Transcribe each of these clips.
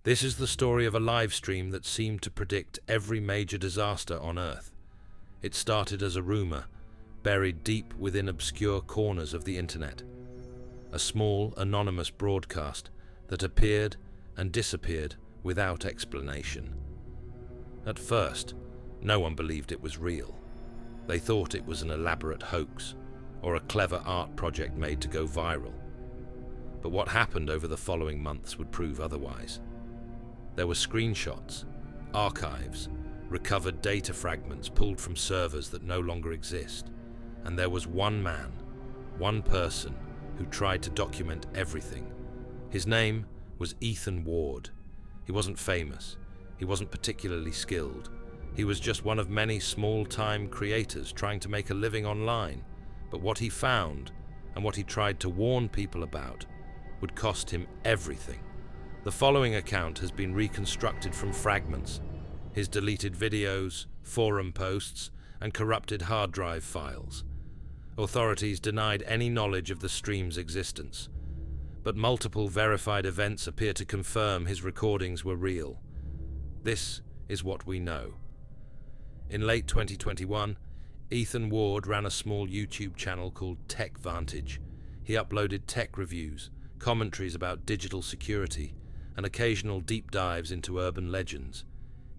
This is the story of a live stream that seemed to predict every major disaster on Earth. It started as a rumor, buried deep within obscure corners of the internet. A small, anonymous broadcast that appeared and disappeared without explanation. At first, no one believed it was real. They thought it was an elaborate hoax, or a clever art project made to go viral. But what happened over the following months would prove otherwise. There were screenshots, archives, recovered data fragments pulled from servers that no longer exist, and there was one man, one person, who tried to document everything. His name was Ethan Ward. He wasn't famous, he wasn't particularly skilled. He was just one of many small-time creators trying to make a living online. But what he found, and what he tried to warn people about, would cost him everything. The following account has been reconstructed from fragments, his deleted videos, forum posts, and corrupted hard drive files. Authorities denied any knowledge of the stream's existence, but multiple verified events appear to confirm his recordings were real. This is what we know. In late 2021, Ethan Ward ran a small YouTube channel called Tech Vantage. He uploaded tech reviews, commentaries about digital security, and occasional deep dives into urban legends.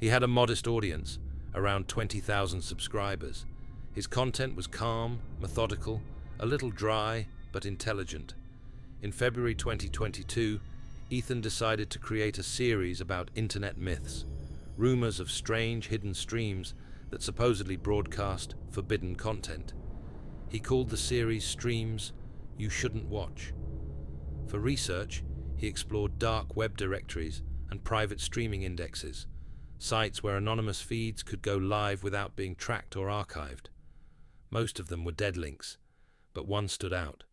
He had a modest audience, around 20,000 subscribers. His content was calm, methodical, a little dry, but intelligent. In February 2022, Ethan decided to create a series about internet myths, rumors of strange hidden streams that supposedly broadcast forbidden content. He called the series Streams You Shouldn't Watch. For research, he explored dark web directories and private streaming indexes, sites where anonymous feeds could go live without being tracked or archived. Most of them were dead links, but one stood out.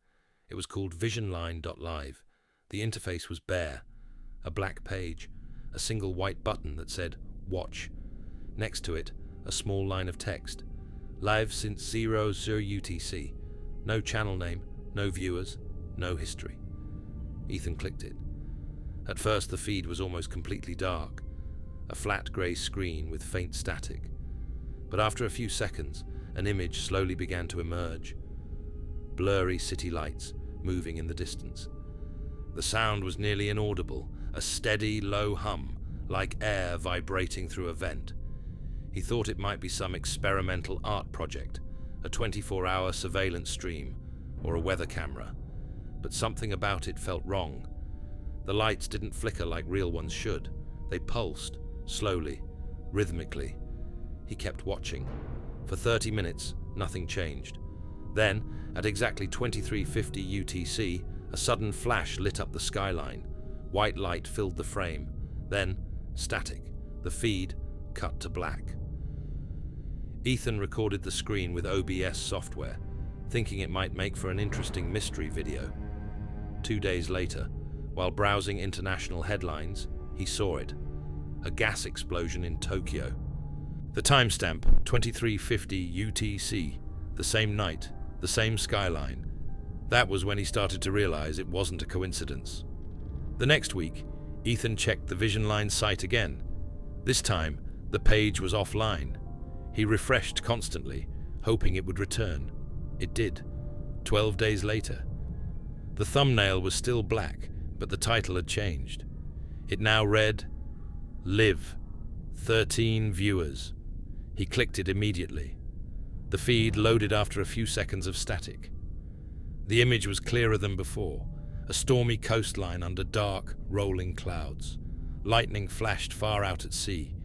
It was called visionline.live. The interface was bare, a black page, a single white button that said Watch. Next to it, a small line of text. Live since 00 UTC. No channel name, no viewers, no history. Ethan clicked it. At first the feed was almost completely dark, a flat grey screen with faint static. But after a few seconds, an image slowly began to emerge. Blurry city lights moving in the distance. The sound was nearly inaudible, a steady, low hum, like air vibrating through a vent. He thought it might be some experimental art project, a 24-hour surveillance stream, or a weather camera. But something about it felt wrong. The lights didn't flicker like real ones should. They pulsed, slowly, rhythmically. He kept watching. For 30 minutes, nothing changed. Then, at exactly 23:50 UTC, a sudden flash lit up the skyline. White light filled the frame. Then, static. The feed cut to black. Ethan recorded the screen with OBS software, thinking it might make for an interesting mystery video. 2 days later, while browsing international headlines, he saw it. A gas explosion in Tokyo. The timestamp, 23:50 UTC, the same night, the same skyline. That was when he started to realize it wasn't a coincidence. The next week, Ethan checked the VisionLine site again. This time, the page was offline. He refreshed constantly, hoping it would return. It did. 12 days later. The thumbnail was still black, but the title had changed. It now read, Live, 13 viewers. He clicked it immediately. The feed loaded after a few seconds of static. The image was clearer than before, a stormy coastline under dark, rolling clouds. Lightning flashed far out at sea.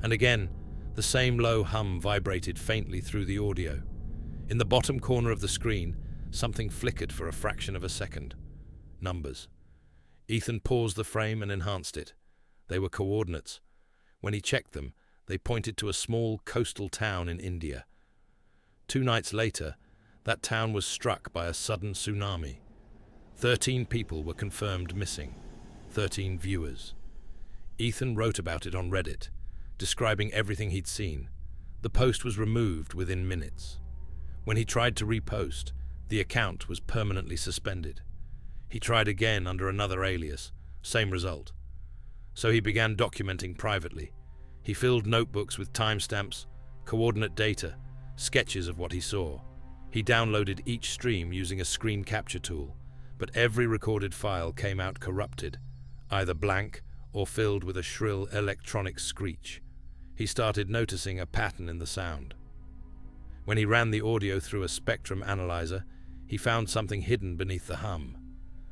And again, the same low hum vibrated faintly through the audio. In the bottom corner of the screen, something flickered for a fraction of a second. Numbers. Ethan paused the frame and enhanced it. They were coordinates. When he checked them, they pointed to a small coastal town in India. 2 nights later, that town was struck by a sudden tsunami. 13 people were confirmed missing. 13 viewers. Ethan wrote about it on Reddit, describing everything he'd seen. The post was removed within minutes. When he tried to repost, the account was permanently suspended. He tried again under another alias, same result. So he began documenting privately. He filled notebooks with timestamps, coordinate data, sketches of what he saw. He downloaded each stream using a screen capture tool, but every recorded file came out corrupted, either blank or filled with a shrill electronic screech. He started noticing a pattern in the sound. When he ran the audio through a spectrum analyzer, he found something hidden beneath the hum,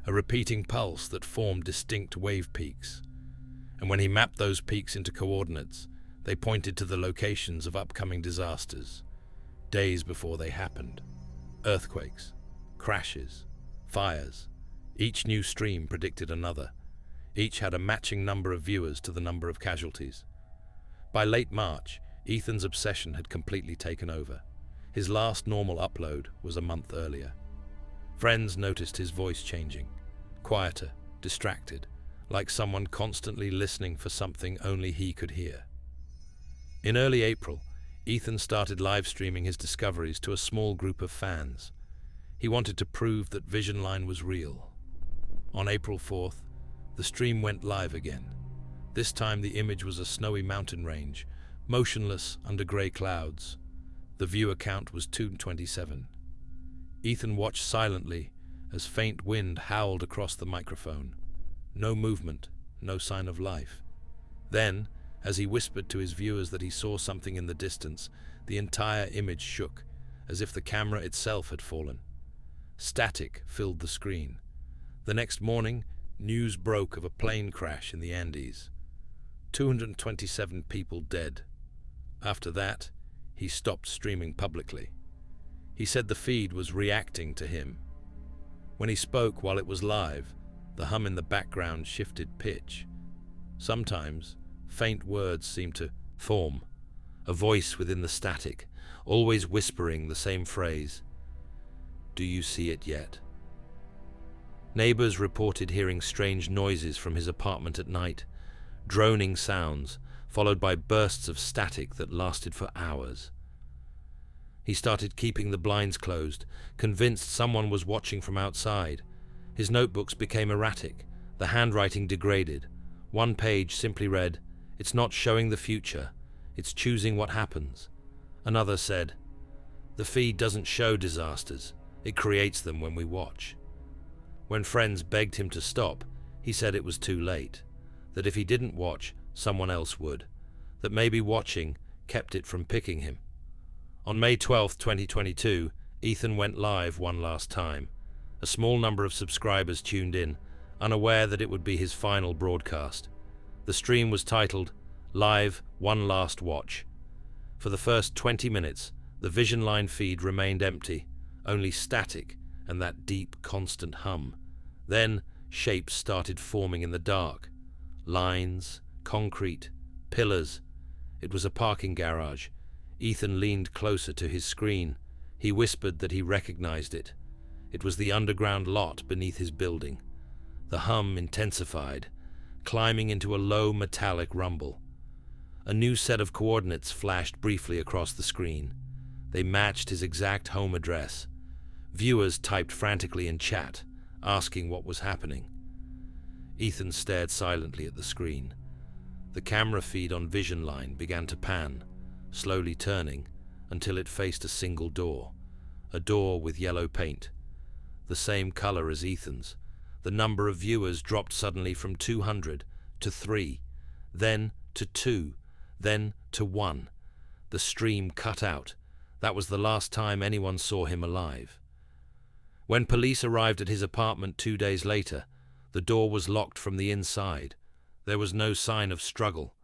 a repeating pulse that formed distinct wave peaks. And when he mapped those peaks into coordinates, they pointed to the locations of upcoming disasters, days before they happened. Earthquakes, crashes, fires. Each new stream predicted another. Each had a matching number of viewers to the number of casualties. By late March, Ethan's obsession had completely taken over. His last normal upload was a month earlier. Friends noticed his voice changing, quieter, distracted, like someone constantly listening for something only he could hear. In early April, Ethan started live streaming his discoveries to a small group of fans. He wanted to prove that Vision Line was real. On April 4th, the stream went live again. This time the image was a snowy mountain range, motionless under grey clouds. The viewer count was 227. Ethan watched silently as faint wind howled across the microphone. No movement, no sign of life. Then, as he whispered to his viewers that he saw something in the distance, the entire image shook, as if the camera itself had fallen. Static filled the screen. The next morning, news broke of a plane crash in the Andes. 227 people dead. After that, he stopped streaming publicly. He said the feed was reacting to him. When he spoke while it was live, the hum in the background shifted pitch. Sometimes, faint words seemed to form, a voice within the static, always whispering the same phrase. "Do you see it yet?" Neighbors reported hearing strange noises from his apartment at night, droning sounds, followed by bursts of static that lasted for hours. He started keeping the blinds closed, convinced someone was watching from outside. His notebooks became erratic, the handwriting degraded. One page simply read, "It's not showing the future, it's choosing what happens." Another said, "The feed doesn't show disasters, it creates them when we watch." When friends begged him to stop, he said it was too late, that if he didn't watch, someone else would, that maybe watching kept it from picking him. On May 12, 2022, Ethan went live one last time. A small number of subscribers tuned in, unaware that it would be his final broadcast. The stream was titled, "Live One Last Watch." For the first 20 minutes, the Vision Line feed remained empty, only static and that deep, constant hum. Then, shapes started forming in the dark. Lines, concrete, pillars. It was a parking garage. Ethan leaned closer to his screen. He whispered that he recognized it. It was the underground lot beneath his building. The hum intensified, climbing into a low metallic rumble. A new set of coordinates flashed briefly across the screen. They matched his exact home address. Viewers typed frantically in chat, asking what was happening. Ethan stared silently at the screen. The camera feed on Vision Line began to pan, slowly turning until it faced a single door, a door with yellow paint, the same color as Ethan's. The number of viewers dropped suddenly from 200 to 3, then to 2, then to 1. The stream cut out. That was the last time anyone saw him alive. When police arrived at his apartment 2 days later, the door was locked from the inside. There was no sign of struggle.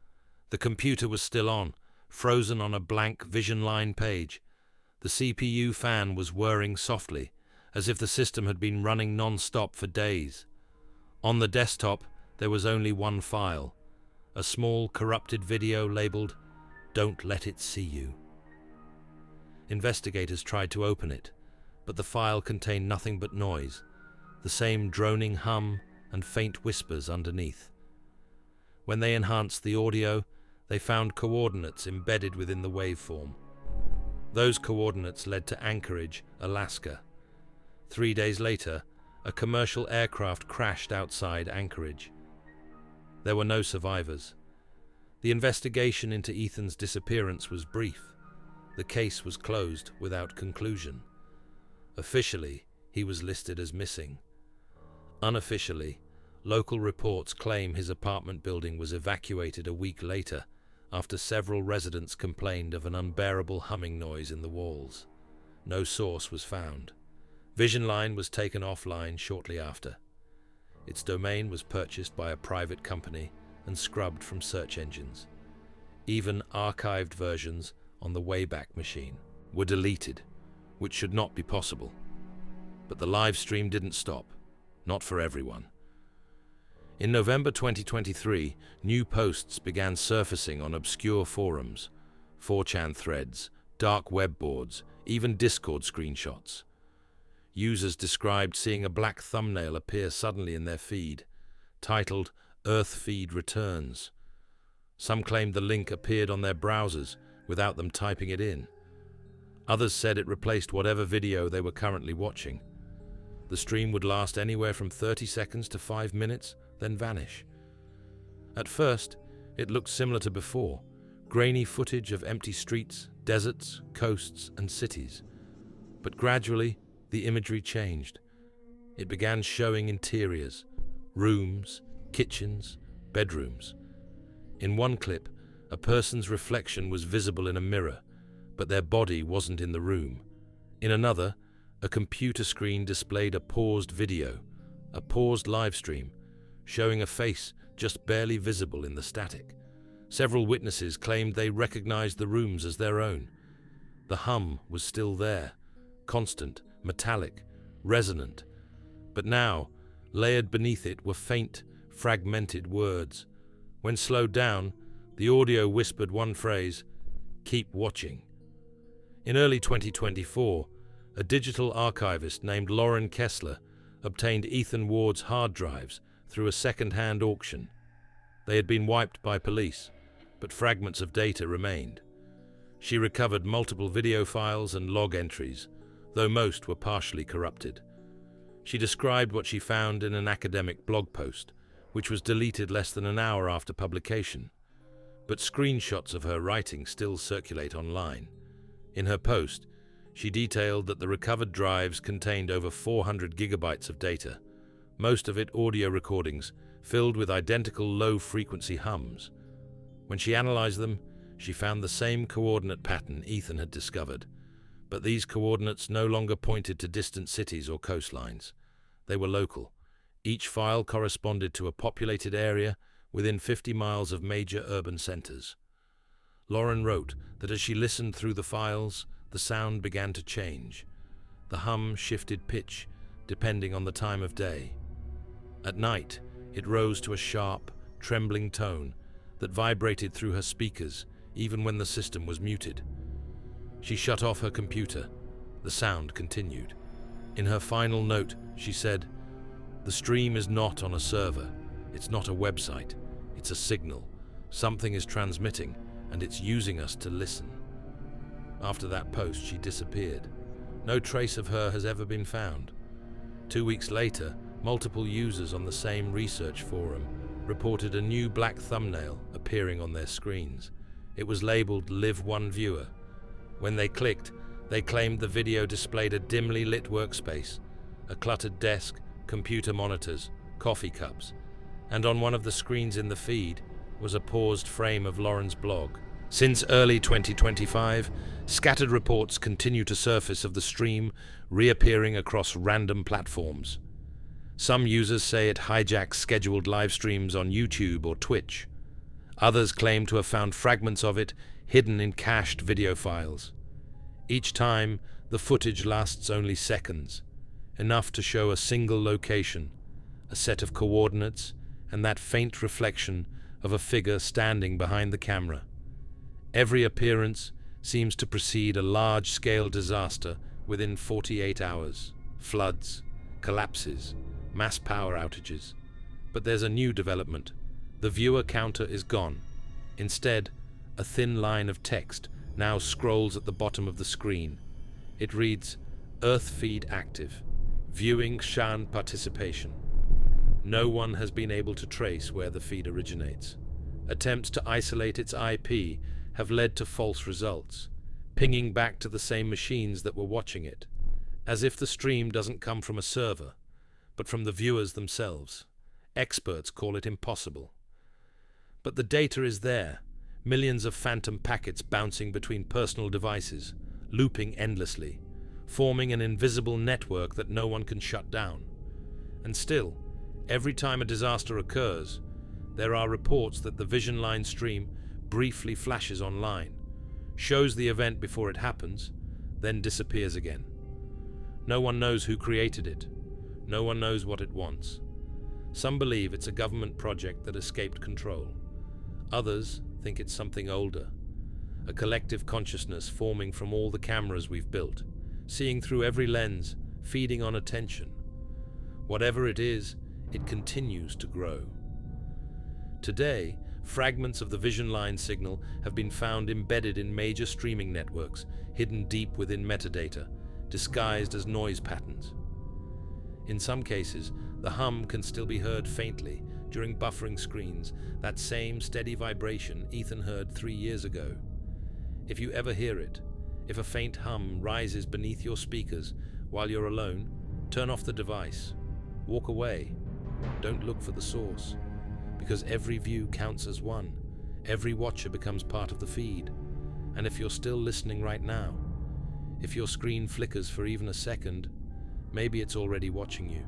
The computer was still on, frozen on a blank Vision Line page. The CPU fan was whirring softly, as if the system had been running non-stop for days. On the desktop, there was only one file, a small corrupted video labeled, "Don't Let It See You." Investigators tried to open it, but the file contained nothing but noise, the same droning hum and faint whispers underneath. When they enhanced the audio, they found coordinates embedded within the waveform. Those coordinates led to Anchorage, Alaska. 3 days later, a commercial aircraft crashed outside Anchorage. There were no survivors. The investigation into Ethan's disappearance was brief. The case was closed without conclusion. Officially, he was listed as missing. Unofficially, local reports claim his apartment building was evacuated a week later after several residents complained of an unbearable humming noise in the walls. No source was found. Vision Line was taken offline shortly after. Its domain was purchased by a private company and scrubbed from search engines. Even archived versions on the Wayback Machine were deleted, which should not be possible. But the live stream didn't stop, not for everyone. In November 2023, new posts began surfacing on obscure forums, 4chan threads, dark web boards, even Discord screenshots. Users described seeing a black thumbnail appear suddenly in their feed, titled Earth Feed Returns. Some claimed the link appeared on their browsers without them typing it in. Others said it replaced whatever video they were currently watching. The stream would last anywhere from 30 seconds to 5 minutes, then vanish. At first, it looked similar to before, grainy footage of empty streets, deserts, coasts, and cities. But gradually, the imagery changed. It began showing interiors, rooms, kitchens, bedrooms. In one clip, a person's reflection was visible in a mirror, but their body wasn't in the room. In another, a computer screen displayed a paused video, a paused live stream, showing a face just barely visible in the static. Several witnesses claimed they recognized the rooms as their own. The hum was still there, constant, metallic, resonant. But now, layered beneath it were faint, fragmented words. When slowed down, the audio whispered one phrase, "Keep watching." In early 2024, a digital archivist named Lauren Kessler obtained Ethan Ward's hard drives through a second-hand auction. They had been wiped by police, but fragments of data remained. She recovered multiple video files and log entries, though most were partially corrupted. She described what she found in an academic blog post, which was deleted less than an hour after publication. But screenshots of her writing still circulate online. In her post, she detailed that the recovered drives contained over 400 gigabytes of data, most of it audio recordings filled with identical low-frequency hums. When she analyzed them, she found the same coordinate pattern Ethan had discovered, but these coordinates no longer pointed to distant cities or coastlines. They were local. Each file corresponded to a populated area within 50 miles of major urban centers. Lauren wrote that as she listened through the files, the sound began to change. The hum shifted pitch, depending on the time of day. At night, it rose to a sharp, trembling tone that vibrated through her speakers, even when the system was muted. She shut off her computer. The sound continued. In her final note, she said, "The stream is not on a server. It's not a website. It's a signal. Something is transmitting, and it's using us to listen." After that post, she disappeared. No trace of her has ever been found. 2 weeks later, multiple users on the same research forum reported a new black thumbnail appearing on their screens. It was labeled Live One Viewer. When they clicked, they claimed the video displayed a dimly lit workspace, a cluttered desk, computer monitors, coffee cups, and on one of the screens in the feed was a paused frame of Lauren's blog. Since early 2025, scattered reports continue to surface of the stream reappearing across random platforms. Some users say it hijacks scheduled live streams on YouTube or Twitch. Others claim to have found fragments of it hidden in cached video files. Each time, the footage lasts only seconds, enough to show a single location, a set of coordinates, and that faint reflection of a figure standing behind the camera. Every appearance seems to precede a large-scale disaster within 48 hours. Floods, collapses, mass power outages. But there's a new development. The viewer counter is gone. Instead, a thin line of text now scrolls at the bottom of the screen. It reads, "Earth feed active. Viewing Shan participation." No one has been able to trace where the feed originates. Attempts to isolate its IP have led to false results, pinging back to the same machines that were watching it, as if the stream doesn't come from a server, but from the viewers themselves. Experts call it impossible. But the data is there, millions of phantom packets bouncing between personal devices, looping endlessly, forming an invisible network that no one can shut down. And still, every time a disaster occurs, there are reports that the Vision Line stream briefly flashes online, shows the event before it happens, then disappears again. No one knows who created it. No one knows what it wants. Some believe it's a government project that escaped control. Others think it's something older, a collective consciousness forming from all the cameras we've built, seeing through every lens, feeding on attention. Whatever it is, it continues to grow. Today, fragments of the Vision Line signal have been found embedded in major streaming networks, hidden deep within metadata, disguised as noise patterns. In some cases, the hum can still be heard faintly during buffering screens, that same steady vibration Ethan heard 3 years ago. If you ever hear it, if a faint hum rises beneath your speakers while you're alone, turn off the device. Walk away. Don't look for the source, because every view counts as one. Every watcher becomes part of the feed. And if you're still listening right now, if your screen flickers for even a second, maybe it's already watching you.